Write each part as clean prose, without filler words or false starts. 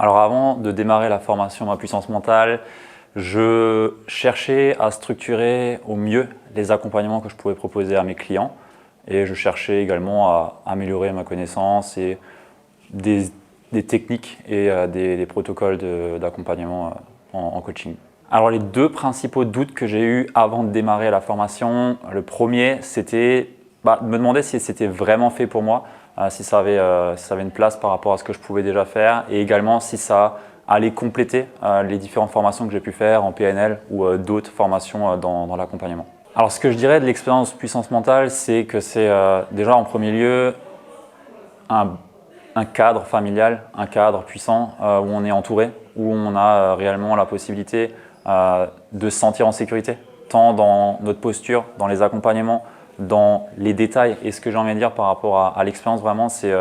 Alors avant de démarrer la formation Ma Puissance Mentale, je cherchais à structurer au mieux les accompagnements que je pouvais proposer à mes clients et je cherchais également à améliorer ma connaissance et des techniques et des protocoles d'accompagnement en coaching. Alors les deux principaux doutes que j'ai eus avant de démarrer la formation, le premier c'était de me demander si c'était vraiment fait pour moi, si ça avait une place par rapport à ce que je pouvais déjà faire et également si ça allait compléter les différentes formations que j'ai pu faire en PNL ou d'autres formations dans l'accompagnement. Alors ce que je dirais de l'expérience puissance mentale, c'est que c'est déjà en premier lieu un cadre familial, un cadre puissant où on est entouré, où on a réellement la possibilité de se sentir en sécurité, tant dans notre posture, dans les accompagnements, dans les détails. Et ce que j'ai envie de dire par rapport à l'expérience vraiment, c'est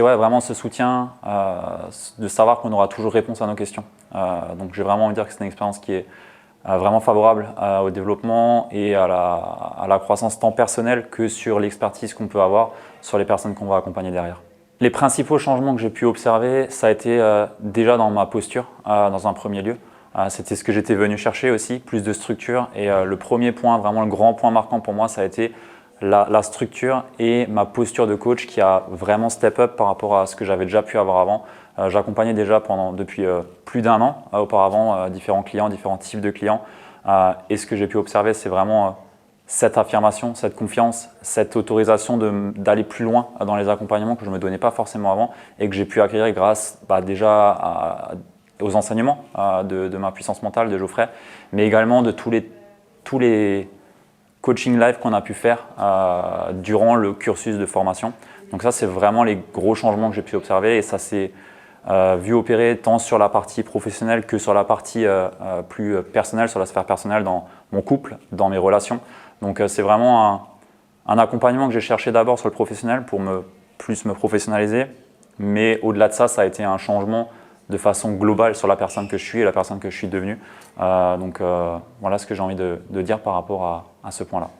vraiment ce soutien de savoir qu'on aura toujours réponse à nos questions. Donc j'ai vraiment envie de dire que c'est une expérience qui est vraiment favorable au développement et à la croissance tant personnelle que sur l'expertise qu'on peut avoir sur les personnes qu'on va accompagner derrière. Les principaux changements que j'ai pu observer, ça a été déjà dans ma posture, dans un premier lieu. C'était ce que j'étais venu chercher aussi, plus de structure. Et le premier point, vraiment le grand point marquant pour moi, ça a été la structure et ma posture de coach qui a vraiment step up par rapport à ce que j'avais déjà pu avoir avant. J'accompagnais déjà depuis plus d'1 an auparavant différents clients, différents types de clients. Et ce que j'ai pu observer, c'est vraiment cette affirmation, cette confiance, cette autorisation d'aller plus loin dans les accompagnements que je ne me donnais pas forcément avant et que j'ai pu acquérir grâce déjà aux enseignements de Ma Puissance Mentale de Geoffrey, mais également de tous les coaching live qu'on a pu faire durant le cursus de formation. Donc ça, c'est vraiment les gros changements que j'ai pu observer et ça s'est vu opérer tant sur la partie professionnelle que sur la partie plus personnelle, sur la sphère personnelle dans mon couple, dans mes relations. Donc c'est vraiment un accompagnement que j'ai cherché d'abord sur le professionnel pour plus me professionnaliser, mais au-delà de ça, ça a été un changement de façon globale sur la personne que je suis et la personne que je suis devenue. Voilà ce que j'ai envie de dire par rapport à ce point-là.